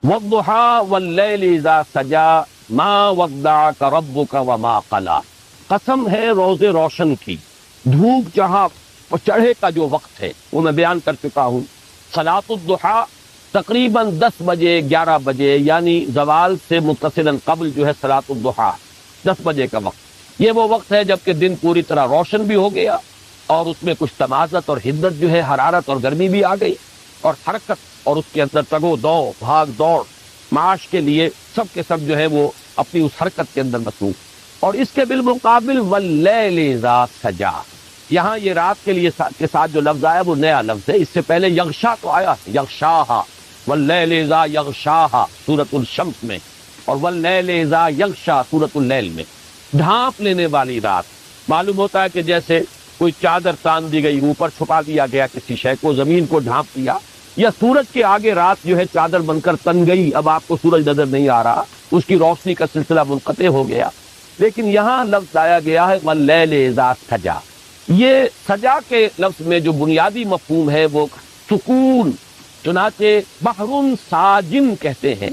والضحى واللیل اذا سجا ما ودعك ربك وما قلى، قسم ہے روز روشن کی، دھوپ جہاں چڑھے کا جو وقت ہے وہ میں بیان کر چکا ہوں۔ صلاۃ الضحیٰ تقریباً 10 بجے 11 بجے، یعنی زوال سے متصلاً قبل جو ہے صلاۃ الضحیٰ 10 بجے کا وقت، یہ وہ وقت ہے جب کہ دن پوری طرح روشن بھی ہو گیا اور اس میں کچھ تمازت اور حدت جو ہے، حرارت اور گرمی بھی آ گئی، اور حرکت اور اس کے اندر تگو دو بھاگ دوڑ معاش کے لیے سب کے سب جو ہے وہ اپنی اس حرکت کے اندر مصروف۔ اور اس کے بالمقابل واللیل اذا سجا، یہاں یہ رات کے لیے کے ساتھ جو لفظ آیا وہ نیا لفظ ہے، اس سے پہلے یغشا تو آیا ہے، یغشاہا واللیل اذا یغشاہا سورۃ الشمس میں، اور واللیل اذا یغشا سورۃ اللیل میں، ڈھانپ لینے والی رات۔ معلوم ہوتا ہے کہ جیسے کوئی چادر تان دی گئی، اوپر چھپا دیا گیا کسی شے کو، زمین کو ڈھانپ دیا، یا سورج کے آگے رات جو ہے چادر بن کر تن گئی، اب آپ کو سورج نظر نہیں آ رہا، اس کی روشنی کا سلسلہ منقطع ہو گیا۔ لیکن یہاں لفظ آیا گیا ہے واللیل اذا سجا، یہ سجا کے لفظ میں جو بنیادی مفہوم ہے وہ سکون، چنانچہ بحر ساجن کہتے ہیں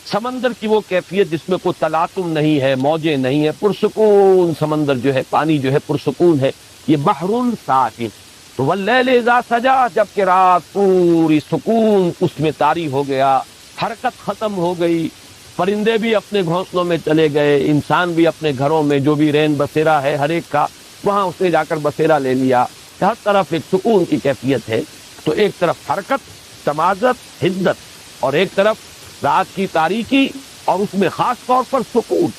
سمندر کی وہ کیفیت جس میں کوئی تلاطم نہیں ہے، موجیں نہیں ہے، پرسکون سمندر جو ہے، پانی جو ہے پرسکون ہے، یہ بحر ساجن۔ تو واللیل اذا سجا، جب کہ رات پوری سکون اس میں طاری ہو گیا، حرکت ختم ہو گئی، پرندے بھی اپنے گھونسلوں میں چلے گئے، انسان بھی اپنے گھروں میں جو بھی رین بسیرا ہے ہر ایک کا، وہاں اس نے جا کر بسیرا لے لیا، ہر طرف ایک سکون کی کیفیت ہے۔ تو ایک طرف حرکت، تمازت، حدت، اور ایک طرف رات کی تاریکی اور اس میں خاص طور پر سکون،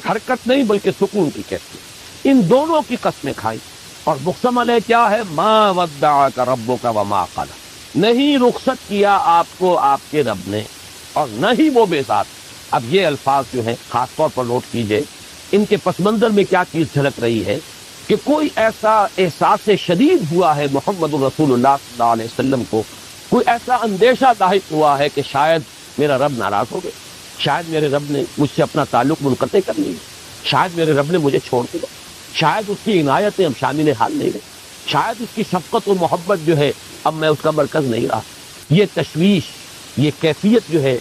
حرکت نہیں بلکہ سکون کی کیفیت، ان دونوں کی قسمیں کھائیں۔ اور مقسم علیہ کیا ہے؟ ما ودعک ربک وما قلی، نہیں رخصت کیا آپ کو آپ کے رب نے اور نہ ہی وہ بیزار۔ اب یہ الفاظ جو ہیں خاص طور پر نوٹ کیجئے، ان کے پس منظر میں کیا چیز جھلک رہی ہے کہ کوئی ایسا احساس شدید ہوا ہے محمد رسول اللہ صلی اللہ علیہ وسلم کو، کوئی ایسا اندیشہ لاحق ہوا ہے کہ شاید میرا رب ناراض ہو گیا، شاید میرے رب نے مجھ سے اپنا تعلق منقطع کر لیا، شاید میرے رب نے مجھے چھوڑ دیا، شاید اس کی عنایتیں اب شامل حال نہیں رہی، شاید اس کی شفقت و محبت جو ہے اب میں اس کا مرکز نہیں رہا۔ یہ تشویش، یہ کیفیت جو ہے،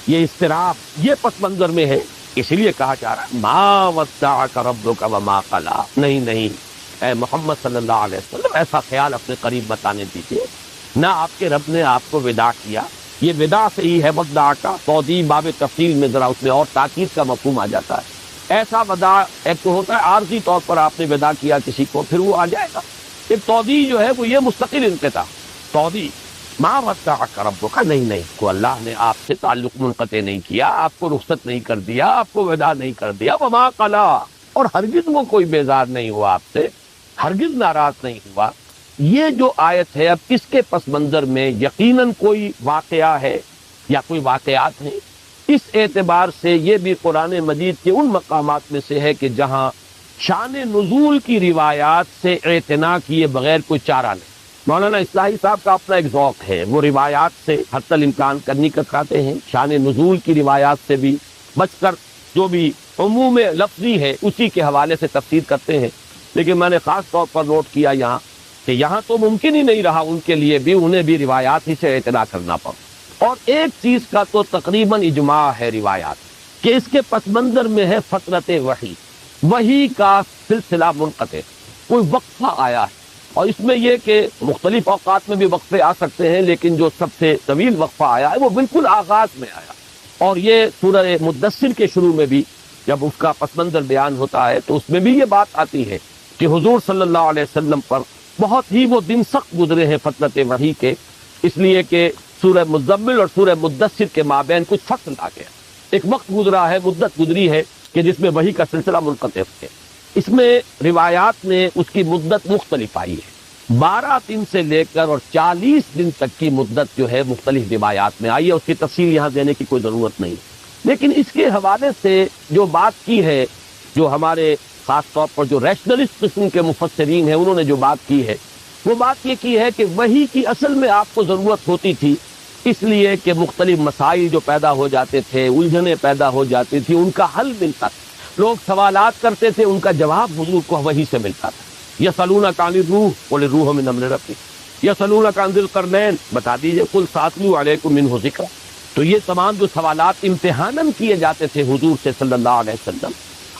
یہ اضطراب، یہ پس منظر میں ہے، اس لیے کہا جا رہا ہے ما ودعک ربک وما قلی، نہیں اے محمد صلی اللہ علیہ وسلم ایسا خیال اپنے قریب بتانے دیجیے، نہ آپ کے رب نے آپ کو وداع کیا۔ یہ وداع سے ہی ہے وداع کا توضیح باب تفصیل میں ذرا اس میں اور تاکید کا مفہوم آ جاتا ہے۔ ایسا وداع ایک تو ہوتا ہے عارضی طور پر آپ نے وداع کیا کسی کو، پھر وہ آ جائے گا۔ ایک توضیح جو ہے وہ یہ مستقل انقطاع، توضیح ما ودعک ربک، نہیں کو اللہ نے آپ سے تعلق منقطع نہیں کیا، آپ کو رخصت نہیں کر دیا، آپ کو وداع نہیں کر دیا، وما قلی، اور ہرگز وہ کوئی بیزار نہیں ہوا آپ سے، ہرگز ناراض نہیں ہوا۔ یہ جو آیت ہے اب اس کے پس منظر میں یقیناً کوئی واقعہ ہے یا کوئی واقعات ہیں، اس اعتبار سے یہ بھی قرآن مجید کے ان مقامات میں سے ہے کہ جہاں شان نزول کی روایات سے اعتنا کیے بغیر کوئی چارہ نہیں۔ مولانا اصلاحی صاحب کا اپنا ایک ذوق ہے، وہ روایات سے حتی الامکان کرنی کتراتے ہیں، شان نزول کی روایات سے بھی بچ کر جو بھی عموم لفظی ہے اسی کے حوالے سے تفسیر کرتے ہیں۔ لیکن میں نے خاص طور پر نوٹ کیا یہاں کہ یہاں تو ممکن ہی نہیں رہا ان کے لیے بھی، انہیں بھی روایات ہی سے اعتنا کرنا پڑا۔ اور ایک چیز کا تو تقریباً اجماع ہے روایات کہ اس کے پس منظر میں ہے فترت وحی کا سلسلہ منقطع، کوئی وقفہ آیا ہے، اور اس میں یہ کہ مختلف اوقات میں بھی وقفے آ سکتے ہیں، لیکن جو سب سے طویل وقفہ آیا ہے وہ بالکل آغاز میں آیا، اور یہ سورہ مدثر کے شروع میں بھی جب اس کا پس منظر بیان ہوتا ہے تو اس میں بھی یہ بات آتی ہے کہ حضور صلی اللہ علیہ وسلم پر بہت ہی وہ دن سخت گزرے ہیں فترت وحی کے، اس لیے کہ سورہ مزمل اور سورہ مدثر کے مابین کچھ فصل آ گیا، ایک وقت گزرا ہے، مدت گزری ہے کہ جس میں وحی کا سلسلہ منقطع ہے۔ اس میں روایات میں اس کی مدت مختلف آئی ہے، 12 دن سے لے کر اور 40 دن تک کی مدت جو ہے مختلف روایات میں آئی ہے، اس کی تفصیل یہاں دینے کی کوئی ضرورت نہیں۔ لیکن اس کے حوالے سے جو بات کی ہے، جو ہمارے خاص طور پر جو ریشنلسٹ قسم کے مفسرین ہیں انہوں نے جو بات کی ہے، وہ بات یہ کی ہے کہ وحی کی اصل میں آپ کو ضرورت ہوتی تھی اس لیے کہ مختلف مسائل جو پیدا ہو جاتے تھے، الجھنیں پیدا ہو جاتی تھی، ان کا حل ملتا تھا، لوگ سوالات کرتے تھے، ان کا جواب حضور کو وحی سے ملتا تھا۔ یسألونک عن الروح قل الروح من امر ربی، یسألونک عن ذی القرنین بتا دیجئے قل ساتلو علیکم منہ ذکرا، تو یہ تمام جو سوالات امتحاناً کیے جاتے تھے حضور سے صلی اللہ علیہ وسلم،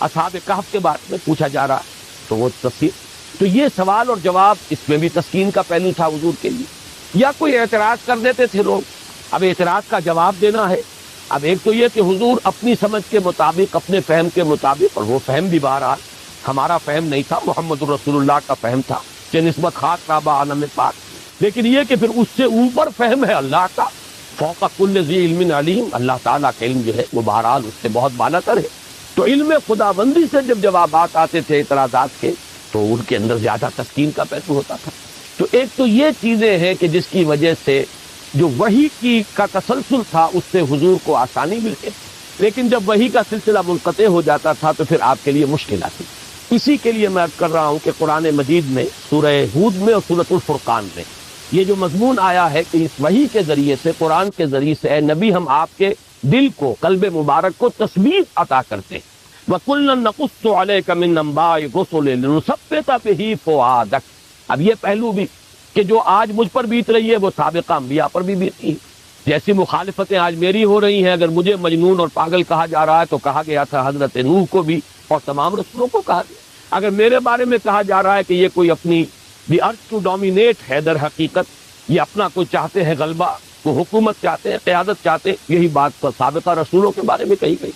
اصحاب کہف کے بارے میں پوچھا جا رہا تو وہ تفسیر، تو یہ سوال اور جواب، اس میں بھی تسکین کا پہلو تھا حضور کے لیے۔ یا کوئی اعتراض کر دیتے تھے لوگ، اب اعتراض کا جواب دینا ہے۔ اب ایک تو یہ کہ حضور اپنی سمجھ کے مطابق، اپنے فہم کے مطابق، اور وہ فہم بھی بہرحال ہمارا فہم نہیں تھا، محمد رسول اللہ کا فہم تھا کہ نسبت خاک رابع عالم پاک، لیکن یہ کہ پھر اس سے اوپر فہم ہے اللہ کا، فوق کل ذی علم علیم، اللہ تعالیٰ کا علم جو ہے وہ بہرحال اس سے بہت بالا تر ہے۔ تو علم خداوندی سے جب جوابات آتے تھے اعتراضات کے، تو ان کے اندر زیادہ تسکین کا پہلو ہوتا تھا۔ تو ایک تو یہ چیزیں ہیں کہ جس کی وجہ سے جو وحی کی کا تسلسل تھا اس سے حضور کو آسانی ملتی، لیکن جب وحی کا سلسلہ منقطع ہو جاتا تھا تو پھر آپ کے لیے مشکل آتی۔ اسی کے لیے میں عرض کر رہا ہوں کہ قرآن مجید میں سورہ ہود میں اور سورۃ الفرقان میں یہ جو مضمون آیا ہے کہ اس وحی کے ذریعے سے، قرآن کے ذریعے سے، اے نبی ہم آپ کے دل کو، قلب مبارک کو تثبیت عطا کرتے ہیں۔ وَكُلًّا نَقُصُّ عَلَيْكَ مِن أَنبَاءِ الرُّسُلِ لِنُثَبِّتَ بِهِ فُؤَادَكَ۔ اب یہ پہلو بھی کہ جو آج مجھ پر بیت رہی ہے وہ سابقہ انبیاء پر بھی بیتی ہے۔ جیسی مخالفتیں آج میری ہو رہی ہیں، اگر مجھے مجنون اور پاگل کہا جا رہا ہے تو کہا گیا تھا حضرت نوح کو بھی اور تمام رسولوں کو کہا گیا۔ اگر میرے بارے میں کہا جا رہا ہے کہ یہ کوئی اپنی دی ارتھ ٹو ڈومینیٹ ہے، در حقیقت یہ اپنا کوئی چاہتے ہیں غلبہ، وہ حکومت چاہتے ہیں، قیادت چاہتے ہیں، یہی بات تو سابقہ رسولوں کے بارے میں کہی گئی۔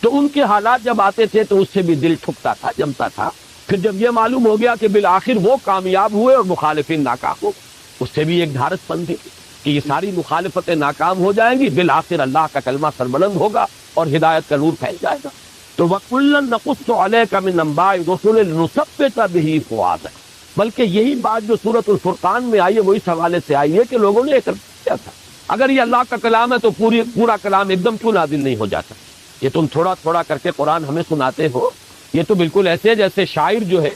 تو ان کے حالات جب آتے تھے تو اس سے بھی دل ٹھکتا تھا، جمتا تھا۔ پھر جب یہ معلوم ہو گیا کہ بالآخر وہ کامیاب ہوئے اور مخالفین ناکام ہو، اس سے بھی ایک دھارس بندھی کہ یہ ساری مخالفتیں ناکام ہو جائیں گی، بالآخر اللہ کا کلمہ سربلند ہوگا اور ہدایت کا نور پھیل جائے گا۔ تو وَكُلًّا نَقُصُّ عَلَيْكَ مِنْ أَنبَاءِ الرُّسُلِ لِنُثَبِّتَ بِهِ فُؤَادَكَ۔ بلکہ یہی بات جو سورۃ الفرقان میں آئی ہے وہ اس حوالے سے آئی ہے کہ لوگوں نے اعتراض کیا تھا، اگر یہ اللہ کا کلام ہے تو پورا کلام ایک دم کیوں نازل نہیں ہو جاتا؟ یہ تم تھوڑا تھوڑا کر کے قرآن ہمیں سناتے ہو، یہ تو بالکل ایسے ہے جیسے شاعر جو ہے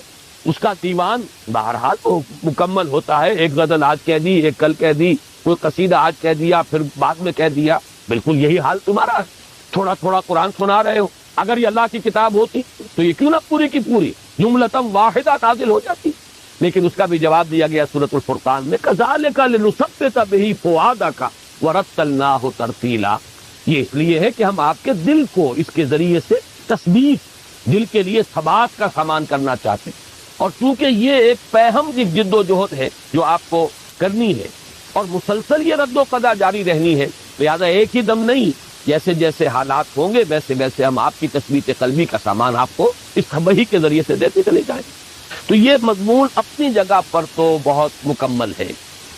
اس کا دیوان بہرحال تو مکمل ہوتا ہے، ایک غزل آج کہہ دی، ایک کل کہہ دی، کوئی قصیدہ آج کہہ دیا پھر بعد میں کہہ دیا، بالکل یہی حال تمہارا ہے، تھوڑا تھوڑا قرآن سنا رہے ہو۔ اگر یہ اللہ کی کتاب ہوتی تو یہ کیوں نہ پوری کی پوری جملتاً واحدہ نازل ہو جاتی؟ لیکن اس کا بھی جواب دیا گیا سورۃ الفرقان میں، کذالک لنثبت بہ فؤادک ورتلناہ ترتیلا۔ یہ اس لیے ہے کہ ہم آپ کے دل کو اس کے ذریعے سے تثبیت، دل کے لیے ثبات کا سامان کرنا چاہتے ہیں، اور چونکہ یہ ایک پیہم کی جد و جہد ہے جو آپ کو کرنی ہے اور مسلسل یہ رد و قضا جاری رہنی ہے، لہٰذا ایک ہی دم نہیں، جیسے جیسے حالات ہوں گے ویسے ویسے ہم آپ کی تثبیت قلبی کا سامان آپ کو اس وحی کے ذریعے سے دیتے چلے جائیں گے۔ تو یہ مضمون اپنی جگہ پر تو بہت مکمل ہے،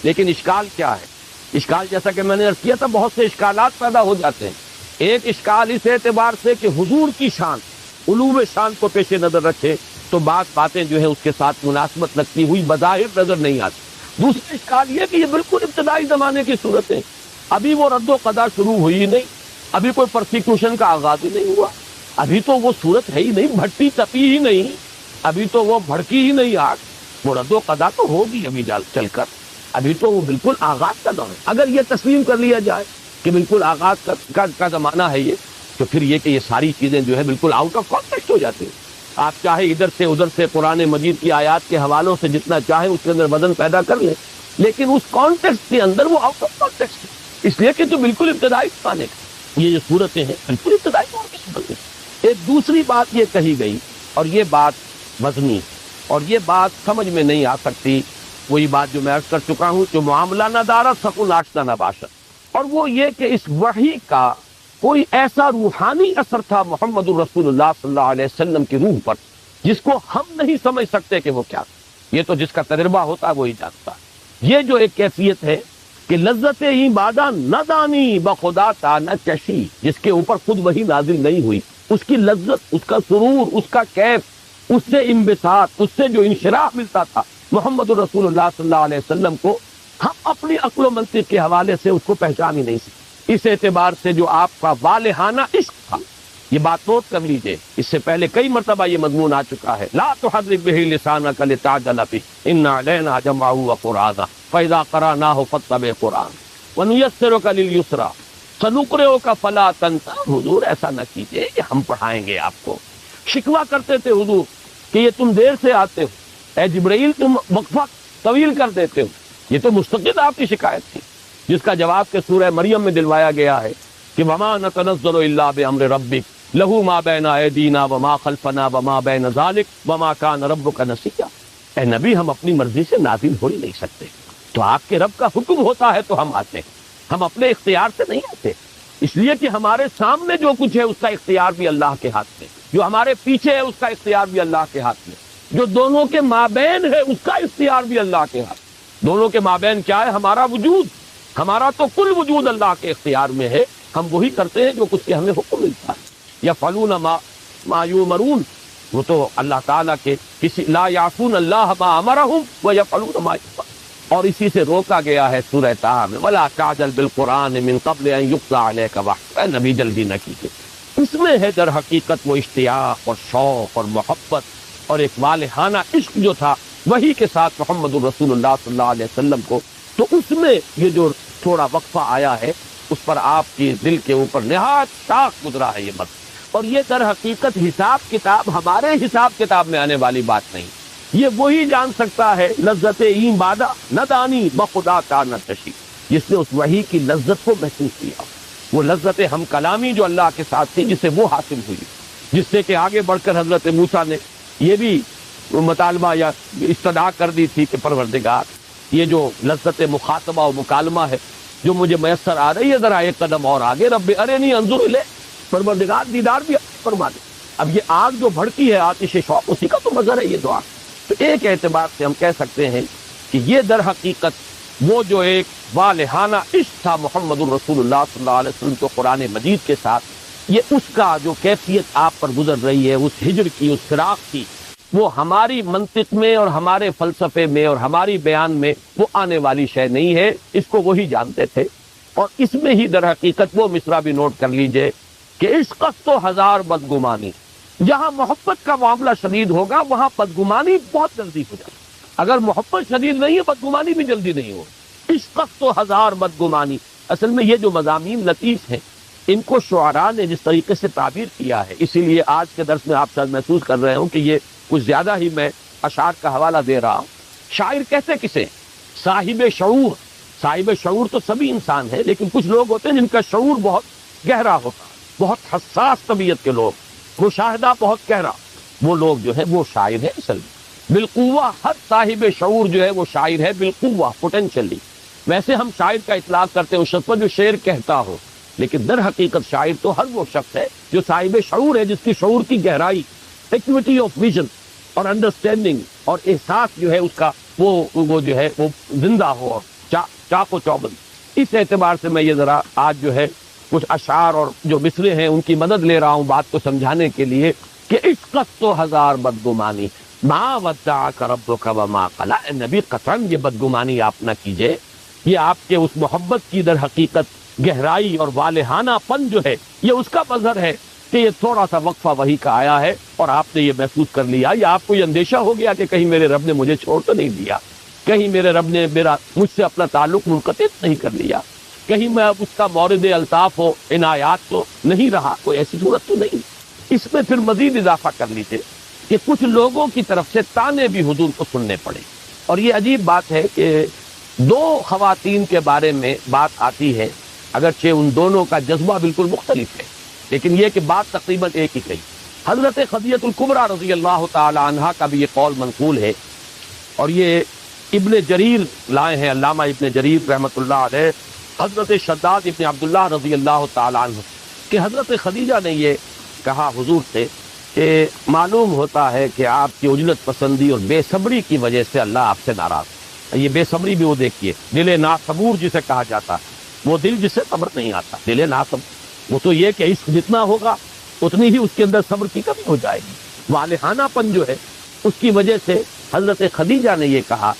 لیکن اشکال کیا ہے؟ اشکال جیسا کہ میں نے عرض کیا تھا، بہت سے اشکالات پیدا ہو جاتے ہیں۔ ایک اشکال اس اعتبار سے کہ حضور کی شان، علو شان کو پیش نظر رکھے تو باتیں جو ہیں اس کے ساتھ مناسبت رکھتی ہوئی بظاہر نظر نہیں آتی۔ دوسرا اشکال یہ کہ یہ بالکل ابتدائی زمانے کی صورتیں، ابھی وہ رد و قضا شروع ہوئی ہی نہیں، ابھی کوئی پرسیکیوشن کا آغاز ہی نہیں ہوا، ابھی تو وہ صورت ہے ہی نہیں، بھٹی تپی ہی نہیں، ابھی تو وہ بھڑکی ہی نہیں آگ، وہ رد و قضا تو ہوگی ابھی چل کر، ابھی تو وہ بالکل آغاز کا دور ہے۔ اگر یہ تسلیم کر لیا جائے کہ بالکل آغاز کا زمانہ ہے یہ، تو پھر یہ کہ یہ ساری چیزیں جو ہے بالکل آؤٹ آف کانٹیکسٹ ہو جاتی ہیں۔ آپ چاہے ادھر سے ادھر سے قرآن مجید کی آیات کے حوالوں سے جتنا چاہے اس کے اندر وزن پیدا کر لیں، لیکن اس کانٹیکسٹ کے اندر وہ آؤٹ آف کانٹیکسٹ ہے، اس لیے کہ تو بالکل ابتدائی زمانے کا یہ جو صورتیں ہیں بالکل ابتدائی دور کی صورتیں۔ ایک دوسری بات یہ کہی گئی، اور یہ بات وزنی اور یہ بات سمجھ میں نہیں آ سکتی، وہی بات جو میں عرض کر چکا ہوں، جو معاملہ نہ دارت سکون آشنا نہ باشد، اور وہ یہ کہ اس وحی کا کوئی ایسا روحانی اثر تھا محمد الرسول اللہ صلی اللہ علیہ وسلم کی روح پر جس کو ہم نہیں سمجھ سکتے کہ وہ کیا تھا، یہ تو جس کا تجربہ ہوتا ہے وہی جانتا ہے۔ یہ جو ایک کیفیت ہے کہ لذت ہی بادہ نہ دانی بخدا تا نہ چشی، جس کے اوپر خود وہی نازل نہیں ہوئی، اس کی لذت، اس کا سرور، اس کا کیف، اس سے انبساط، اس سے جو انشراح ملتا تھا محمد الرسول اللہ صلی اللہ علیہ وسلم کو، ہم اپنی عقل و منطق کے حوالے سے اس کو پہچان ہی نہیں سکتے۔ اس اعتبار سے جو آپ کا والہانہ عشق تھا، یہ بات نوٹ کر لیجئے، اس سے پہلے کئی مرتبہ یہ مضمون آ چکا ہے، لا تحرک بہ لسانک لتعجل بہ ان علینا جمعہ وقرآنہ فاذا قرأناہ فاتبع قرآن ونیسرک للیسرا سنقرئک فلا تنسى۔ حضور ایسا نہ کیجئے کہ ہم پڑھائیں گے آپ کو۔ شکوہ کرتے تھے حضور کہ یہ تم دیر سے آتے ہو، اے جبرائیل تم وقفہ طویل کر دیتے ہو، یہ تو مستقل آپ کی شکایت تھی۔ جس کا جواب کہ سورہ مریم میں دلوایا گیا ہے کہ وما نتنزل الا بامر ربک لہ ما بین ایدینا وما خلفنا وما بین ذلک وما کان ربک نسیا۔ اے نبی، ہم اپنی مرضی سے نازل ہو ہی نہیں سکتے، تو آپ کے رب کا حکم ہوتا ہے تو ہم آتے ہیں، ہم اپنے اختیار سے نہیں آتے، اس لیے کہ ہمارے سامنے جو کچھ ہے اس کا اختیار بھی اللہ کے ہاتھ میں، جو ہمارے پیچھے ہے اس کا اختیار بھی اللہ کے ہاتھ میں، جو دونوں کے مابین ہے اس کا اختیار بھی اللہ کے ہاتھ میں۔ دونوں کے مابین کیا ہے؟ ہمارا وجود، ہمارا تو کل وجود اللہ کے اختیار میں ہے، ہم وہی کرتے ہیں جو کچھ کے ہمیں حکم ملتا ہے۔ یفعلون ما یؤمرون، وہ تو اللہ تعالیٰ کے کسی لا یعصون اللہ ما امرہم ویفعلون ما یؤمرون، اور اسی سے روکا گیا ہے سورہ طٰہٰ میں ولا تعجل بالقرآن من قبل ان یقضى علیک وحی، اے نبی جلدی نہ کیجیے۔ اس میں ہے در حقیقت وہ اشتیاق اور شوق اور محبت اور ایک والہانہ عشق جو تھا وہی کے ساتھ محمد الرسول اللہ صلی اللہ علیہ وسلم کو، تو اس میں یہ جو تھوڑا وقفہ آیا ہے اس پر آپ کی دل کے اوپر نہایت شاق گزرا ہے یہ مت، اور یہ در حقیقت حساب کتاب ہمارے حساب کتاب میں آنے والی بات نہیں، یہ وہی جان سکتا ہے لذت این بادہ نہ دانی بخدا کا نہ تشی، جس نے اس وحی کی لذت کو محسوس کیا، وہ لذت ہم کلامی جو اللہ کے ساتھ تھی جسے وہ حاصل ہوئی، جس سے کہ آگے بڑھ کر حضرت موسیٰ نے یہ بھی مطالبہ یا استدعا کر دی تھی کہ پروردگار یہ جو لذت مخاطبہ و مکالمہ ہے جو مجھے میسر آ رہی ہے ذرا ایک قدم اور آگے، رب ارنی انظر الیک، پروردگار دیدار بھی فرما دے۔ اب یہ آگ جو بھڑکی ہے آتش شوق، اسی کا تو مظہر ہے یہ دعا۔ تو ایک اعتبار سے ہم کہہ سکتے ہیں کہ یہ در حقیقت وہ جو ایک والہانہ عشق تھا محمد الرسول اللہ صلی اللہ علیہ وسلم کو قرآن مجید کے ساتھ، یہ اس کا جو کیفیت آپ پر گزر رہی ہے، اس ہجر کی، اس فراق کی، وہ ہماری منطق میں اور ہمارے فلسفے میں اور ہماری بیان میں وہ آنے والی شے نہیں ہے، اس کو وہی جانتے تھے۔ اور اس میں ہی در حقیقت وہ مصرع بھی نوٹ کر لیجئے کہ عشق تو ہزار بدگمانی، جہاں محبت کا معاملہ شدید ہوگا وہاں بدگمانی بہت جلدی ہو جائے، اگر محبت شدید نہیں ہے بدگمانی بھی جلدی نہیں ہو۔ عشق تو ہزار بدگمانی، اصل میں یہ جو مضامین لطیف ہیں ان کو شعراء نے جس طریقے سے تعبیر کیا ہے، اسی لیے آج کے درس میں آپ شاید محسوس کر رہے ہوں کہ یہ کچھ زیادہ ہی میں اشعار کا حوالہ دے رہا ہوں۔ شاعر کہتے کسے؟ صاحب شعور۔ صاحب شعور تو سبھی انسان ہیں، لیکن کچھ لوگ ہوتے ہیں جن کا شعور بہت گہرا ہوتا ہے، بہت حساس طبیعت کے لوگ، مشاہدہ بہت گہرا، وہ لوگ جو ہے وہ شاعر ہے اصل میں۔ بالقوہ، ہر صاحب شعور جو ہے وہ شاعر ہے بالقوہ، پوٹینشلی۔ ویسے ہم شاعر کا اطلاق کرتے ہیں اس شخص پر جو شعر کہتا ہو، لیکن در حقیقت شاعر تو ہر وہ شخص ہے جو صاحب شعور ہے، جس کی شعور کی گہرائی، ایکویٹی آف ویژن اور انڈرسٹینڈنگ اور احساس جو ہے اس کا وہ جو ہے وہ زندہ ہو اور چاق و چوبند۔ اس اعتبار سے میں یہ ذرا آج جو ہے کچھ اشعار اور جو مصرے ہیں ان کی مدد لے رہا ہوں بات کو سمجھانے کے لیے کہ عشق تو ہزار بدگمانی ما ودعک ربک وما قلی، اے نبی قطعاً یہ بدگمانی آپ نہ کیجئے، یہ آپ کے اس محبت کی در حقیقت گہرائی اور والہانہ پن جو ہے یہ اس کا مظہر ہے کہ یہ تھوڑا سا وقفہ وحی کا آیا ہے اور آپ نے یہ محسوس کر لیا، یا آپ کو یہ اندیشہ ہو گیا کہ کہیں میرے رب نے مجھے چھوڑ تو نہیں دیا، کہیں میرے رب نے مجھ سے اپنا تعلق منقطع نہیں کر لیا، کہیں میں اب اس کا مورد الطاف و عنایات تو نہیں رہا، کوئی ایسی صورت تو نہیں۔ اس میں پھر مزید اضافہ کر لیجیے کہ کچھ لوگوں کی طرف سے تانے بھی حضور کو سننے پڑے، اور یہ عجیب بات ہے کہ دو خواتین کے بارے میں بات آتی ہے، اگرچہ ان دونوں کا جذبہ بالکل مختلف ہے، لیکن یہ کہ بات تقریباً ایک ہی کہی۔ حضرت خدیجہ الکبریٰ رضی اللہ تعالی عنہا کا بھی یہ قول منقول ہے، اور یہ ابن جریر لائے ہیں، علامہ ابن جریر رحمۃ اللہ علیہ، حضرت شداد ابن عبداللہ رضی اللہ تعالی عنہ کہ حضرت خدیجہ نے یہ کہا حضور سے کہ معلوم ہوتا ہے کہ آپ کی عجلت پسندی اور بے صبری کی وجہ سے اللہ آپ سے ناراض ہے۔ یہ بے صبری بھی وہ دیکھیے، دل ناصبور جسے کہا جاتا ہے، وہ دل جسے صبر نہیں آتا، دل ناصبور، وہ تو یہ کہ عشق جتنا ہوگا اتنی ہی اس کے اندر صبر کی کمی ہو جائے گی، والہانہ پن جو ہے اس کی وجہ سے حضرت خدیجہ نے یہ کہا،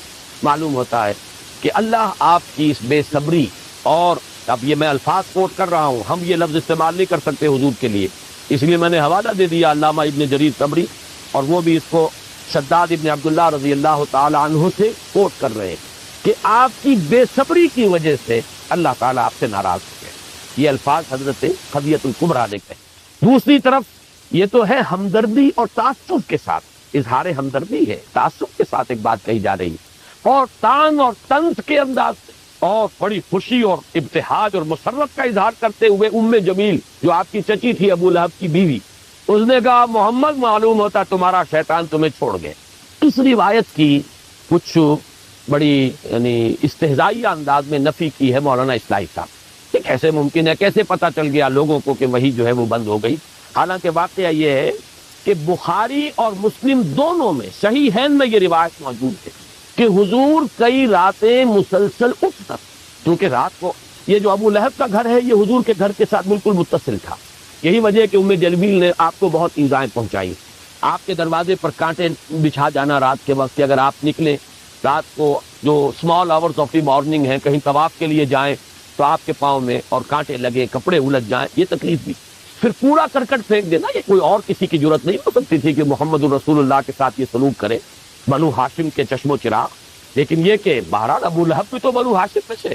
معلوم ہوتا ہے کہ اللہ آپ کی اس بے صبری، اور اب یہ میں الفاظ کوٹ کر رہا ہوں، ہم یہ لفظ استعمال نہیں کر سکتے حضور کے لیے، اس لیے میں نے حوالہ دے دیا علامہ ابن جریر طبری، اور وہ بھی اس کو شداد ابن عبداللہ رضی اللہ تعالی عنہ سے کوٹ کر رہے ہیں کہ آپ کی بے صبری کی وجہ سے اللہ تعالیٰ آپ سے ناراض ہو گئے۔ یہ الفاظ حضرت خدیجہ الکبریٰ نے کہے۔ دوسری طرف یہ تو ہے ہمدردی اور تعصب کے ساتھ، اظہار ہمدردی ہے، تعصب کے ساتھ ایک بات کہی جا رہی ہے، اور تان اور طنز کے انداز سے اور بڑی خوشی اور ابتہاج اور مسرت کا اظہار کرتے ہوئے ام جمیل جو آپ کی چچی تھی ابو لہب کی بیوی، اس نے کہا محمد معلوم ہوتا تمہارا شیطان تمہیں چھوڑ گئے۔ اس روایت کی کچھ بڑی یعنی استہزائی انداز میں نفی کی ہے مولانا اصلاحی صاحب کہ کیسے ممکن ہے، کیسے پتہ چل گیا لوگوں کو کہ وہی جو ہے وہ بند ہو گئی۔ حالانکہ واقعہ یہ ہے کہ بخاری اور مسلم دونوں میں صحیحین میں یہ روایت موجود ہے کہ حضور کئی راتیں مسلسل اٹھتا، کیونکہ رات کو یہ جو ابو لہب کا گھر ہے یہ حضور کے گھر کے ساتھ بالکل متصل تھا۔ یہی وجہ ہے کہ ام جمیل نے آپ کو بہت ایذائیں پہنچائی، آپ کے دروازے پر کانٹے بچھا جانا رات کے وقت کہ اگر آپ نکلیں رات کو جو small hours of the morning ہیں کہیں طواف کے لیے جائیں تو آپ کے پاؤں میں اور کانٹے لگے، کپڑے الجھ جائیں، یہ تکلیف بھی۔ پھر کوڑا کرکٹ پھینک دینا، یہ کوئی اور کسی کی جرت نہیں ہو سکتی تھی کہ محمد الرسول اللہ کے ساتھ یہ سلوک کرے، بنو ہاشم کے چشم و چراغ۔ لیکن یہ کہ بہرحال ابو لہب بھی تو بنو ہاشم میں سے،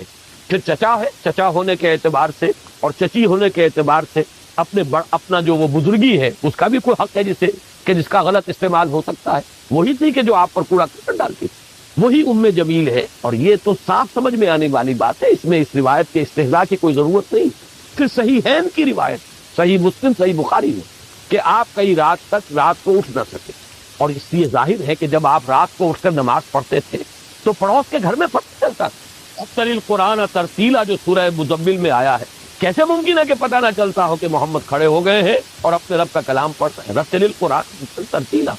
پھر چچا ہے، چچا ہونے کے اعتبار سے اور چچی ہونے کے اعتبار سے اپنا جو وہ بزرگی ہے اس کا بھی کوئی حق ہے جس کا غلط استعمال ہو سکتا ہے۔ وہی تھی کہ جو آپ پر کوڑا کرکٹ ڈالتی تھی، وہی ام جمیل ہے۔ اور یہ تو صاف سمجھ میں آنے والی بات ہے، اس میں اس روایت کے استہزاء کی کوئی ضرورت نہیں۔ پھر صحیحین کی روایت، صحیح مسلم صحیح بخاری میں کہ آپ کئی رات تک رات کو اٹھ نہ سکے، اور اس لیے ظاہر ہے کہ جب آپ رات کو اٹھ کر نماز پڑھتے تھے تو پڑوس کے گھر میں پتہ چلتا تھا۔ اکثر القرآن ترتیلا جو سورہ مزمل میں آیا ہے، کیسے ممکن ہے کہ پتہ نہ چلتا ہو کہ محمد کھڑے ہو گئے ہیں اور اپنے رب کا کلام پڑھ رہے ہیں؟ رتل القرآن ترتیلا،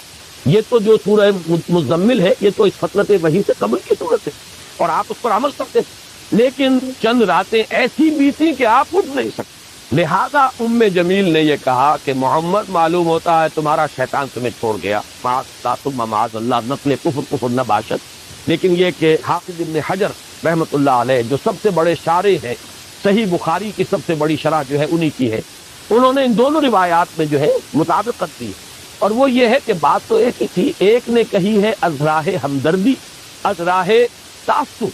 یہ تو جو سورہ مزمل ہے یہ تو اس فطرت وحی سے قبل کی صورت ہے اور آپ اس پر عمل کرتے تھے، لیکن چند راتیں ایسی بیتی کہ آپ اٹھ نہیں سکتے۔ لہذا ام جمیل نے یہ کہا کہ محمد معلوم ہوتا ہے تمہارا شیطان تمہیں چھوڑ گیا، معاذ اللہ، نقل کفر نہ باشد۔ لیکن یہ کہ حافظ ابن حجر رحمۃ اللہ علیہ جو سب سے بڑے شارح ہیں، صحیح بخاری کی سب سے بڑی شرح جو ہے انہی کی ہے، انہوں نے ان دونوں روایات میں جو ہے مطابقت دی، اور وہ یہ ہے کہ بات تو ایک ہی تھی۔ ایک نے کہی ہے از راہ ہمدردی، از راہ تعصب،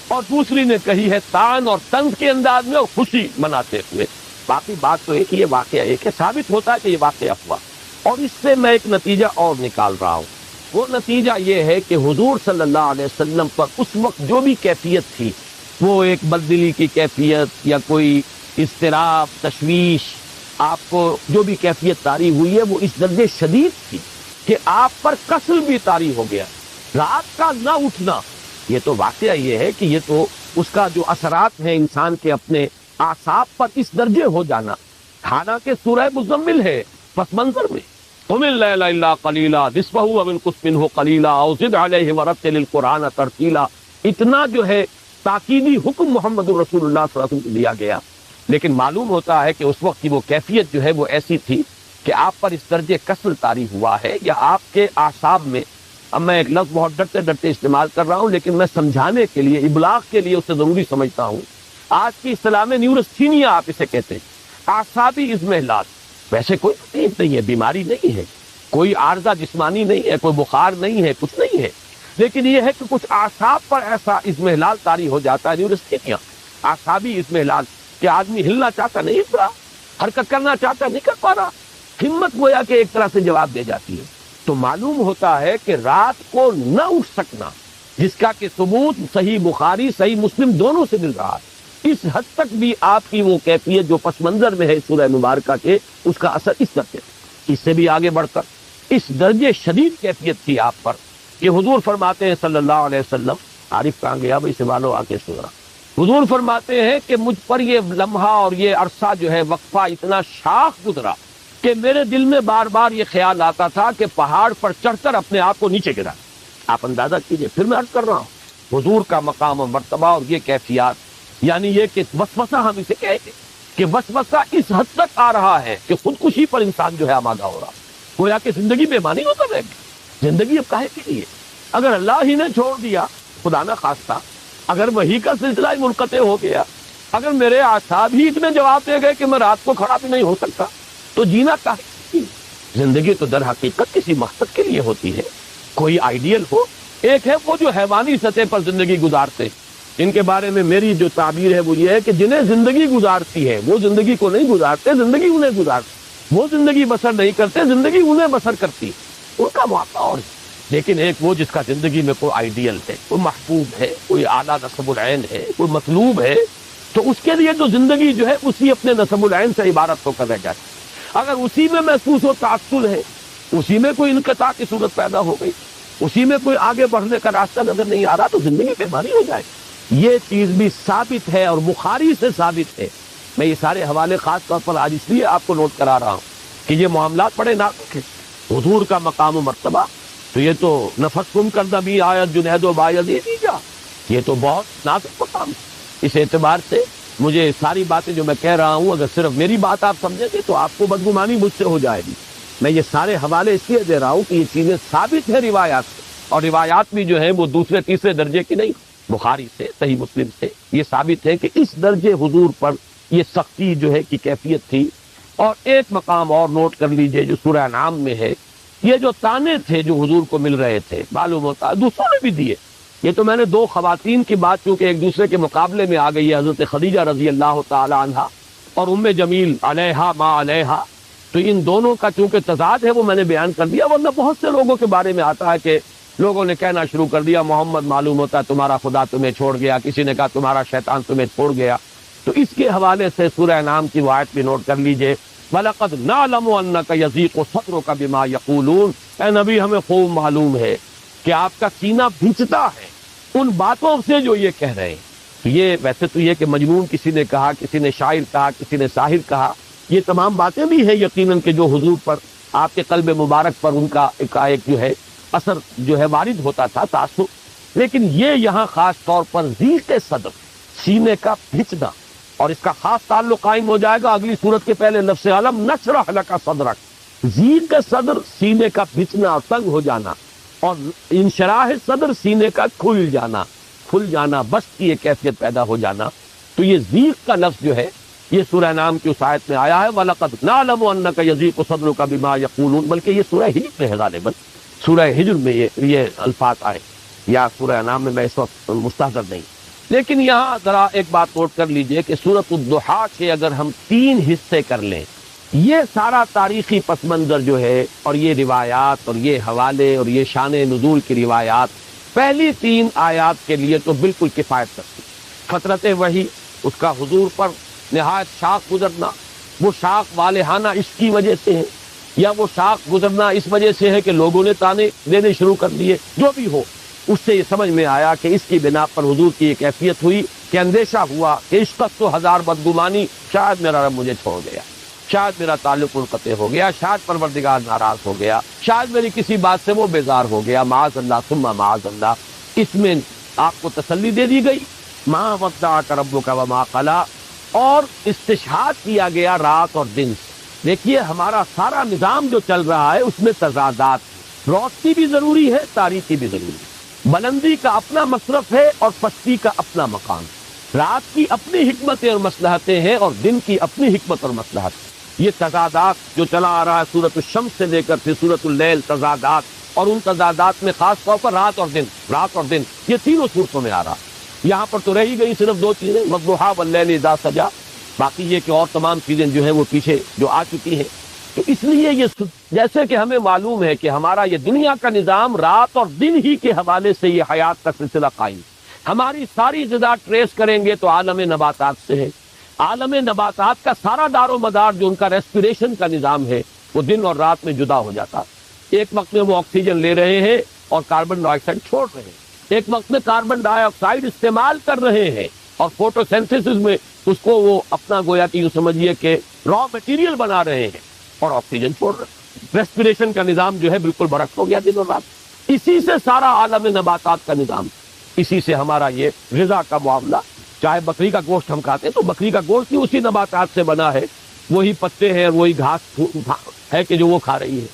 اور دوسری نے کہی ہے طعن اور طنز کے انداز میں اور خوشی مناتے ہوئے۔ باقی بات تو ایک ہی ہے، واقعہ ایک ہے، ثابت ہوتا ہے کہ یہ واقعہ ہوا۔ اور اس سے میں ایک نتیجہ اور نکال رہا ہوں، وہ نتیجہ یہ ہے کہ حضور صلی اللہ علیہ وسلم پر اس وقت جو بھی کیفیت تھی، وہ ایک بددلی کی کیفیت یا کوئی اضطراب، تشویش، آپ کو جو بھی کیفیت طاری ہوئی ہے وہ اس درجے شدید تھی کہ آپ پر کسل بھی طاری ہو گیا۔ رات کا نہ اٹھنا، یہ تو واقعہ یہ ہے کہ یہ تو اس کا جو اثرات ہیں انسان کے اپنے اعصاب پر اس درجے ہو جانا، حالانکہ سورہ مزمل ہے پس منظر میں قم اللیل الا قلیلا نصفہ او انقص منہ قلیلا او زد علیہ ورتل القرآن ترتیلا، اتنا جو ہے تاکیدی حکم محمد الرسول اللہ صلی اللہ علیہ وسلم کو دیا گیا۔ لیکن معلوم ہوتا ہے کہ اس وقت کی وہ کیفیت جو ہے وہ ایسی تھی کہ آپ پر اس درجے کسل طاری ہوا ہے، یا آپ کے اعصاب میں، اب میں ایک لفظ بہت ڈرتے ڈرتے استعمال کر رہا ہوں لیکن میں سمجھانے کے لیے، ابلاغ کے لیے اسے ضروری سمجھتا ہوں، آج کی اصطلاح میں نیورستھینیا آپ اسے کہتے ہیں، اعصابی اضمحلال۔ ویسے کوئی تکلیف نہیں ہے، بیماری نہیں ہے، کوئی عارضہ جسمانی نہیں ہے، کوئی بخار نہیں ہے، کچھ نہیں ہے، لیکن یہ ہے کہ کچھ اعصاب پر ایسا اضمحلال طاری ہو جاتا ہے، نیورستھینیا، اعصابی اضمحلال، کہ آدمی ہلنا چاہتا نہیں ہل رہا، حرکت کرنا چاہتا نہیں کر پا رہا، ہمت گویا کہ ایک طرح سے جواب دے جاتی ہے۔ تو معلوم ہوتا ہے کہ رات کو نہ اٹھ سکنا، جس کا کہ ثبوت صحیح بخاری صحیح مسلم دونوں سے مل رہا ہے، اس حد تک بھی آپ کی وہ کیفیت جو پس منظر میں ہے سورہ مبارکہ کے، اس کا اثر اس درجے، اس سے بھی آگے بڑھ کر اس درجے شدید کیفیت تھی آپ پر کہ حضور فرماتے ہیں صلی اللہ علیہ وسلم، عارف کہاں گیا بھائی سوالو آ کے سن رہا، حضور فرماتے ہیں کہ مجھ پر یہ لمحہ اور یہ عرصہ جو ہے وقفہ اتنا شاخ گزرا کہ میرے دل میں بار بار یہ خیال آتا تھا کہ پہاڑ پر چڑھ کر اپنے آپ کو نیچے گرا۔ آپ اندازہ کیجئے، پھر میں عرض کر رہا ہوں، حضور کا مقام و مرتبہ اور یہ کیفیات، یعنی یہ کہ وسوسہ ہم اسے کہیں گے کہ وسوسہ اس حد تک آ رہا ہے کہ خودکشی پر انسان جو ہے آمادہ ہو رہا، گویا کہ زندگی بے معنی ہو کر رہے گی، زندگی اب کاہے کے لیے؟ اگر اللہ ہی نے چھوڑ دیا، خدا نہ خواستہ، اگر وہی کا سلسلہ ہی منقطع ہو گیا، اگر میرے اعصاب ہی اتنے جواب دے گئے کہ میں رات کو کھڑا بھی نہیں ہو سکتا، تو جینا کاہے کے لیے؟ زندگی تو در حقیقت کسی مقصد کے لیے ہوتی ہے، کوئی آئیڈیل ہو۔ ایک ہے وہ جو حیوانی سطح پر زندگی گزارتے، ان کے بارے میں میری جو تعبیر ہے وہ یہ ہے کہ جنہیں زندگی گزارتی ہے وہ زندگی کو نہیں گزارتے، زندگی انہیں گزارتی، وہ زندگی بسر نہیں کرتے، زندگی انہیں بسر کرتی، ان کا معاملہ اور ہے۔ لیکن ایک وہ جس کا زندگی میں کوئی آئیڈیل ہے، کوئی محبوب ہے، کوئی اعلیٰ نصب العین ہے، کوئی مطلوب ہے، تو اس کے لیے جو زندگی جو ہے اسی اپنے نصب العین سے عبارت ہو کر رہ جاتی۔ اگر اسی میں محسوس و تعطل ہے، اسی میں کوئی انقطاع کی صورت پیدا ہو گئی، اسی میں کوئی آگے بڑھنے کا راستہ نظر نہیں آ رہا، تو زندگی بیماری ہو جائے گی۔ یہ چیز بھی ثابت ہے اور بخاری سے ثابت ہے۔ میں یہ سارے حوالے خاص طور پر آج اس لیے آپ کو نوٹ کرا رہا ہوں کہ یہ معاملات بڑے نازک ہیں۔ حضور کا مقام و مرتبہ تو یہ تو نفس گم کردہ بھی آیت جنید و باید جا، یہ تو بہت نازک مقام ہے۔ اس اعتبار سے مجھے ساری باتیں جو میں کہہ رہا ہوں، اگر صرف میری بات آپ سمجھیں گے تو آپ کو بدگمانی مجھ سے ہو جائے گی۔ میں یہ سارے حوالے اس لیے دے رہا ہوں کہ یہ چیزیں ثابت ہیں روایات سے، اور روایات بھی جو ہیں وہ دوسرے تیسرے درجے کی نہیں، بخاری سے، صحیح مسلم سے یہ ثابت ہے کہ اس درجے حضور پر یہ سختی جو ہے کی کیفیت تھی۔ اور ایک مقام اور نوٹ کر لیجئے جو سورہ انعام میں ہے، یہ جو تانے تھے جو حضور کو مل رہے تھے، معلوم ہوتا ہے دوسروں نے بھی دیے۔ یہ تو میں نے دو خواتین کی بات چونکہ ایک دوسرے کے مقابلے میں آ گئی ہے، حضرت خدیجہ رضی اللہ تعالی عنہا اور ام جمیل علیہا ما علیہا، تو ان دونوں کا چونکہ تضاد ہے وہ میں نے بیان کر دیا، ورنہ بہت سے لوگوں کے بارے میں آتا ہے کہ لوگوں نے کہنا شروع کر دیا محمد معلوم ہوتا ہے تمہارا خدا تمہیں چھوڑ گیا، کسی نے کہا تمہارا شیطان تمہیں چھوڑ گیا۔ تو اس کے حوالے سے سورہ انعام کی وہ آیت بھی نوٹ کر لیجئے، وَلَقَدْ نَعْلَمُ أَنَّكَ يَضِيقُ صَدْرُكَ بِمَا يَقُولُونَ، اے نبی ہمیں خوب معلوم ہے کہ آپ کا سینہ بھینچتا ہے ان باتوں سے جو یہ کہہ رہے ہیں۔ یہ ویسے تو یہ کہ مجنون کسی نے کہا، کسی نے شاعر کہا، کسی نے ساحر کہا، یہ تمام باتیں بھی ہیں یقیناً کہ جو حضور پر، آپ کے قلب مبارک پر ان کا ایک جو ہے اثر جو ہے وارد ہوتا تھا، تاثر، لیکن یہ یہاں خاص طور پر ضیق صدر، سینے کا بھینچنا، اور اس کا خاص تعلق قائم ہو جائے گا اگلی صورت کے پہلے لفظ علم نشرح لک صدرک۔ ضیق صدر سینے کا بھینچنا اور تنگ ہو جانا، اور انشراح صدر سینے کا کھل جانا بس کی ایک کیفیت پیدا ہو جانا۔ تو یہ ضیق کا لفظ جو ہے یہ سورہ انعام کی اس آیت میں آیا ہے، وَلَقَدْ نَعْلَمُ أَنَّكَ يَضِيقُ صَدْرُكَ بِمَا يَقُولُونَ، بلکہ یہ سورہ ہجر میں ہے غالباً، سورہ ہجر میں یہ الفاظ آئے، یا سورہ انعام میں اس وقت مستحضر نہیں۔ لیکن یہاں ذرا ایک بات نوٹ کر لیجئے کہ سورۃ الضحیٰ کے اگر ہم 3 حصے کر لیں، یہ سارا تاریخی پس منظر جو ہے اور یہ روایات اور یہ حوالے اور یہ شان نزول کی روایات پہلی 3 آیات کے لیے تو بالکل کفایت کرتی۔ فترت وحی، اس کا حضور پر نہایت شاق گزرنا، وہ شاق والہانہ عشق کی وجہ سے ہے، یا وہ شاق گزرنا اس وجہ سے ہے کہ لوگوں نے تانے دینے شروع کر دیے، جو بھی ہو، اس سے یہ سمجھ میں آیا کہ اس کی بنا پر حضور کی یہ کیفیت ہوئی کہ اندیشہ ہوا کہ عشقت تو ہزار بدگمانی، شاید میرا رب مجھے چھوڑ گیا، شاید میرا تعلق منقطع ہو گیا، شاید پروردگار ناراض ہو گیا، شاید میری کسی بات سے وہ بیزار ہو گیا، معاذ اللہ ثم معاذ اللہ۔ اس میں آپ کو تسلی دے دی گئی، ما ودعک ربک وما قلی، اور استشہاد کیا گیا رات اور دن سے۔ دیکھیے ہمارا سارا نظام جو چل رہا ہے اس میں تضادات، روشنی بھی ضروری ہے، تاریکی بھی ضروری ہے، بلندی کا اپنا مصرف ہے اور پستی کا اپنا مقام، رات کی اپنی حکمتیں اور مصلحتیں ہیں اور دن کی اپنی حکمت اور مصلحت۔ یہ تضادات جو چلا آ رہا ہے سورۃ الشمس سے لے کر پھر سورۃ اللیل، تضادات، اور ان تضادات میں خاص طور پر رات اور دن یہ تینوں صورتوں میں آ رہا۔ یہاں پر تو رہی گئی صرف 2 چیزیں، والضحیٰ واللیل اذا سجا، باقی یہ کہ اور تمام چیزیں جو ہیں وہ پیچھے جو آ چکی ہیں۔ تو اس لیے یہ جیسے کہ ہمیں معلوم ہے کہ ہمارا یہ دنیا کا نظام رات اور دن ہی کے حوالے سے یہ حیات کا سلسلہ قائم، ہماری ساری غذا ٹریس کریں گے تو عالم نباتات سے ہے، عالم نباتات کا سارا دار و مدار جو ان کا ریسپیریشن کا نظام ہے وہ دن اور رات میں جدا ہو جاتا ہے۔ ایک وقت میں وہ آکسیجن لے رہے ہیں اور کاربن ڈائی آکسائڈ چھوڑ رہے ہیں، ایک وقت میں کاربن ڈائی آکسائڈ استعمال کر رہے ہیں اور فوٹو سینتھسس میں اس کو وہ اپنا گویا کہ یوں سمجھیے کہ را مٹیریل بنا رہے ہیں اور آکسیجن چھوڑ رہے ہیں۔ ریسپیریشن کا نظام جو ہے بالکل برعکس ہو گیا دن اور رات۔ اسی سے سارا عالم نباتات کا نظام، اسی سے ہمارا یہ غذا کا معاملہ، چاہے بکری کا گوشت ہم کھاتے ہیں تو بکری کا گوشت بھی اسی نباتات سے بنا ہے، وہی پتے ہیں اور وہی گھاس ہے کہ جو وہ کھا رہی ہے۔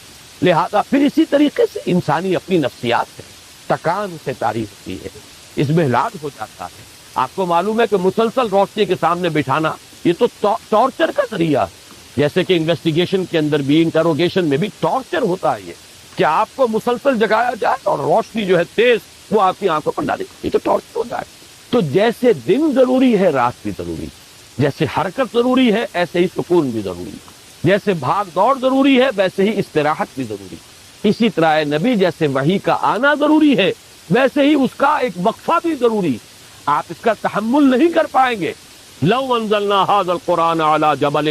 لہذا پھر اسی طریقے سے انسانی اپنی نفسیات ہے، تکان سے تاریخ ہوتی ہے، اس میں علاج ہو جاتا ہے۔ آپ کو معلوم ہے کہ مسلسل روشنی کے سامنے بٹھانا یہ تو ٹارچر کا ذریعہ ہے، جیسے کہ انویسٹیگیشن کے اندر بھی، انٹروگیشن میں بھی ٹارچر ہوتا ہے یہ کہ آپ کو مسلسل جگایا جائے اور روشنی جو ہے تیز وہ آپ کی آنکھوں پر ڈالی، یہ تو ٹارچر ہوتا ہے۔ تو جیسے دن ضروری ہے رات بھی ضروری، جیسے حرکت ضروری ہے ایسے ہی سکون بھی ضروری، جیسے بھاگ دوڑ ضروری ہے ویسے ہی استراحت بھی ضروری۔ اسی طرح نبی جیسے وحی کا آنا ضروری ہے ویسے ہی اس کا ایک وقفہ بھی ضروری. آپ اس کا تحمل نہیں کر پائیں گے. لو انزلنا هذا القرآن على جبل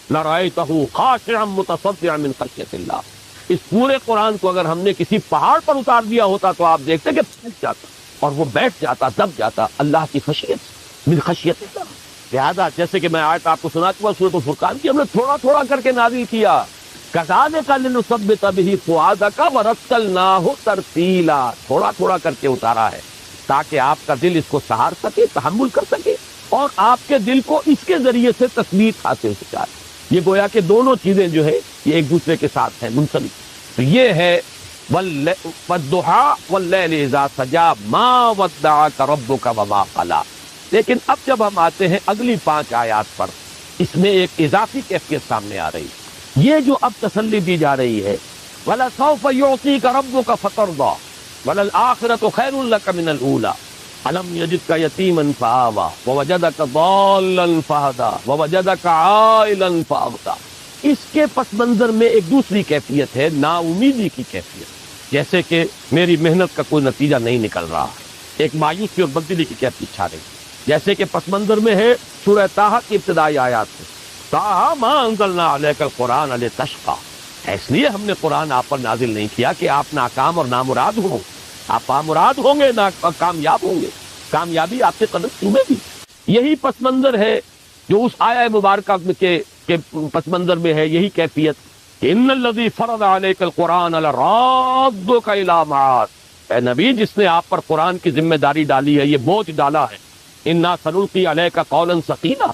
لرأيته خاشعا متصدعا من خشية اللہ. اس پورے قرآن کو اگر ہم نے کسی پہاڑ پر اتار دیا ہوتا تو آپ دیکھتے کہ پھٹ جاتا اور وہ بیٹھ جاتا دب جاتا اللہ کی خشیت من خشیت اللہ. لہذا جیسے کہ میں آیت آپ کو سنا چکا سورۃ الفرقان کی ہم نے تھوڑا تھوڑا کر کے نازل کیا. کذالک لنثبت به فؤادک ورتلناه ترتیلا. تھوڑا تھوڑا کر کے اتارا ہے تاکہ آپ کا دل اس کو سہار سکے تحمل کر سکے اور آپ کے دل کو اس کے ذریعے سے تثبیت حاصل ہو جائے. یہ گویا کہ دونوں چیزیں جو ہے یہ ایک دوسرے کے ساتھ ہیں منسلک. تو یہ ہے والضحى واللیل اذا سجا ما ودعك ربك وما قلى. لیکن اب جب ہم آتے ہیں اگلی 5 آیات پر اس میں ایک اضافی کیفیت سامنے آ رہی. یہ جو اب تسلی دی جا رہی ہے وَلَسَوْفَ يُعْطِيكَ رَبُّكَ فَتَرْضَىٰ وَلَلْآخِرَةُ خَيْرٌ لَكَ مِنَ الْأُولَىٰ أَلَمْ يَجِدْكَ يَتِيمًا فَآوَىٰ وَوَجَدَكَ ضَالًّا فَهَدَىٰ وَوَجَدَكَ عَائِلًا فَأَغْنَىٰ. اس کے پس منظر میں ایک دوسری کیفیت ہے نا امیدی کی کیفیت. جیسے کہ میری محنت کا کوئی نتیجہ نہیں نکل رہا, ایک مایوسی اور بددلی کی کیفیت چھا رہی. جیسے کہ پس منظر میں ہے سورہ طٰہٰ کی ابتدائی آیات میں طٰہٰ مَا أَنزَلْنَا عَلَيْكَ الْقُرْآنَ لِتَشْقَىٰ. اس لیے ہم نے قرآن آپ پر نازل نہیں کیا کہ آپ ناکام اور نامراد ہوں. آپ نامراد ہوں گے کامیاب ہوں گے, کامیابی آپ کے قدم چومے گی. یہی پس منظر ہے جو اس آیہ مبارکہ کے پس منظر میں ہے, یہی کیفیت کہ ان الذی فرض علیک القرآن لرادک الی معاد. اے نبی جس نے آپ پر قرآن کی ذمہ داری ڈالی ہے, یہ بوجھ ڈالا ہے, انا سنلقی علیک قولا ثقیلا,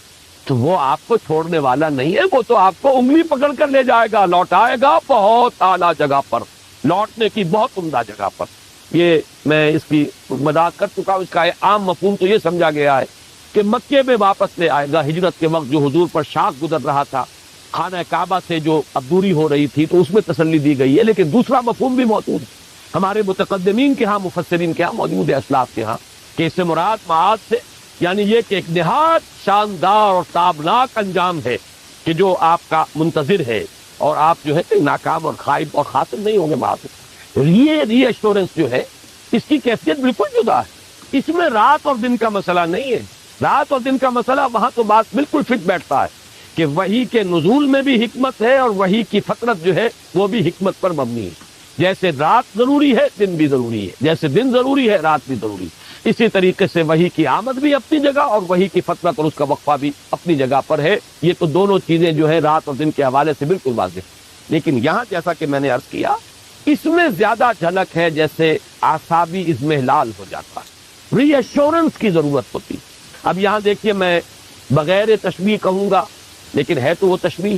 تو وہ آپ کو چھوڑنے والا نہیں ہے. وہ تو آپ کو انگلی پکڑ کر لے جائے گا, لوٹائے گا بہت اعلیٰ جگہ پر, لوٹنے کی بہت عمدہ جگہ پر. یہ میں اس کی وضاحت کر چکا ہوں. اس کا عام مفہوم تو یہ سمجھا گیا ہے کہ مکے میں واپس لے آئے گا. ہجرت کے وقت جو حضور پر شاق گزر رہا تھا, خانہ کعبہ سے جو اب دوری ہو رہی تھی, تو اس میں تسلی دی گئی ہے. لیکن دوسرا مفہوم بھی موجود ہے ہمارے متقدمین کے ہاں, مفسرین کے ہاں موجود ہے, اسلاف کے ہاں, کہ اس سے مراد معاد سے یعنی یہ کہ ایک نہایت شاندار اور تابناک انجام ہے کہ جو آپ کا منتظر ہے, اور آپ جو ہے کہ ناکام اور خائب اور خاسر نہیں ہوں گے معاد. یہ ری ایشورنس جو ہے اس کی کیفیت بالکل جدا ہے. اس میں رات اور دن کا مسئلہ نہیں ہے. رات اور دن کا مسئلہ وہاں تو بات بالکل فٹ بیٹھتا ہے کہ وحی کے نزول میں بھی حکمت ہے اور وحی کی فطرت جو ہے وہ بھی حکمت پر مبنی ہے. جیسے رات ضروری ہے دن بھی ضروری ہے, جیسے دن ضروری ہے رات بھی ضروری ہے, اسی طریقے سے وحی کی آمد بھی اپنی جگہ اور وحی کی فطرت اور اس کا وقفہ بھی اپنی جگہ پر ہے. یہ تو دونوں چیزیں جو ہے رات اور دن کے حوالے سے بالکل واضح. لیکن یہاں جیسا کہ میں نے عرض کیا اس میں زیادہ جھلک ہے جیسے اعصابی اضمحلال ہو جاتا ہے, ری ایشورنس کی ضرورت ہوتی. اب یہاں دیکھیے میں بغیر تشبیہ کہوں گا لیکن ہے تو وہ تشبیہ,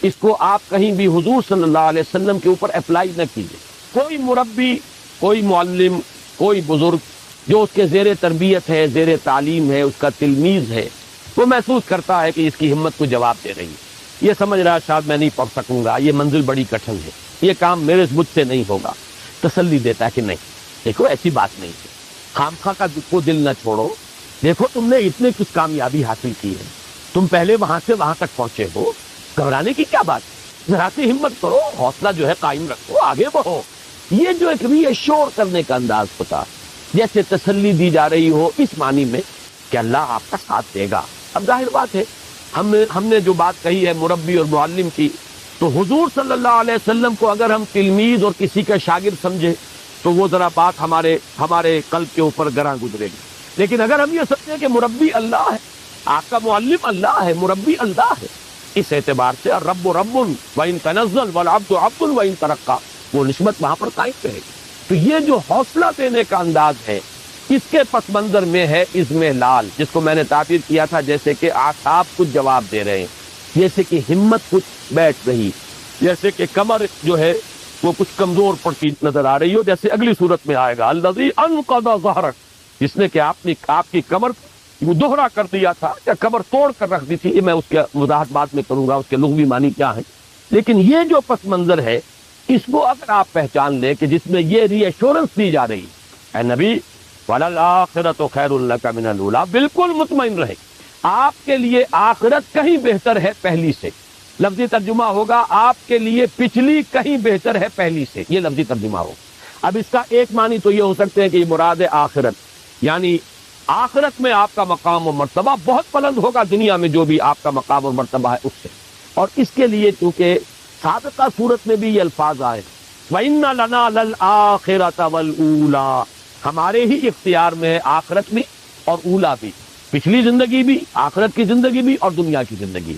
اس کو آپ کہیں بھی حضور صلی اللہ علیہ وسلم کے اوپر اپلائی نہ کیجیے. کوئی مربی, کوئی معلم, کوئی بزرگ جو اس کے زیر تربیت ہے, زیر تعلیم ہے, اس کا تلمیذ ہے, وہ محسوس کرتا ہے کہ اس کی ہمت کو جواب دے رہی ہے. یہ سمجھ رہا شاید میں نہیں پڑھ سکوں گا, یہ منزل بڑی کٹھن ہے, یہ کام مجھ سے نہیں ہوگا. تسلی دیتا ہے کہ نہیں, دیکھو ایسی بات نہیں ہے, خامخواہ کا کو دل نہ چھوڑو. دیکھو تم نے اتنے کچھ کامیابی حاصل کی ہے, تم پہلے وہاں سے وہاں تک پہنچے ہو, گھبرانے کی کیا بات, ذرا سی ہمت کرو, حوصلہ جو ہے قائم رکھو, آگے بڑھو. یہ جو ایک ری ایشور کرنے کا انداز ہوتا, جیسے تسلی دی جا رہی ہو اس معنی میں کہ اللہ آپ کا ساتھ دے گا. اب ظاہر بات ہے ہم نے جو بات کہی ہے مربی اور معلم کی, تو حضور صلی اللہ علیہ وسلم کو اگر ہم تلمیذ اور کسی کا شاگرد سمجھے تو وہ ذرا بات ہمارے قلب کے اوپر گراں گزرے گی. لیکن اگر ہم یہ سمجھیں کہ مربی اللہ ہے, آپ کا معلم اللہ ہے, مربی اللہ ہے, اس اعتبار سے رب رب وَإِن تَنَزَّلْ وَالْعَبْدُ عَبْدٌ وَإِن تَرَقَّى, وہ نسبت وہاں پر قائم رہے گی. تو یہ جو حوصلہ دینے کا انداز ہے اس کے پس منظر میں ہے اضمحلال, جس کو میں نے تعبیر کیا تھا جیسے کہ اعصاب کچھ جواب دے رہے ہیں, جیسے کہ ہمت کچھ بیٹھ رہی, جیسے کہ کمر جو ہے وہ کچھ کمزور پڑتی نظر آ رہی ہو, جیسے اگلی صورت میں آئے گا الذی انقض ظہرک, جس نے کہ آپ کی کمر وہ دوہرا کر دیا تھا یا کمر توڑ کر رکھ دی تھی. یہ میں اس کے وضاحت بعد میں کروں گا, اس کے لغوی معنی کیا ہے. لیکن یہ جو پس منظر ہے اس کو اگر آپ پہچان لیں کہ جس میں یہ ری ایشورنس دی جا رہی, اے نبی وَلَلْآخِرَةُ خَيْرٌ لَكَ مِنَ الْأُولَىٰ, بالکل مطمئن رہے, آپ کے لیے آخرت کہیں بہتر ہے پہلی سے. لفظی ترجمہ ہوگا آپ کے لیے پچھلی کہیں بہتر ہے پہلی سے، یہ لفظی ترجمہ ہو۔ اب اس کا ایک معنی تو یہ ہو سکتے ہیں کہ یہ مراد ہے آخرت، یعنی آخرت میں آپ کا مقام و مرتبہ بہت بلند ہوگا دنیا میں جو بھی آپ کا مقام اور مرتبہ ہے اس سے۔ اور اس کے لیے چونکہ سابقہ صورت میں بھی یہ الفاظ آئے وَإِنَّ لَنَا لَلْآخِرَةَ وَالْأُولَىٰ، ہمارے ہی اختیار میں ہے آخرت بھی اور اولا بھی، پچھلی زندگی بھی، آخرت کی زندگی بھی اور دنیا کی زندگی۔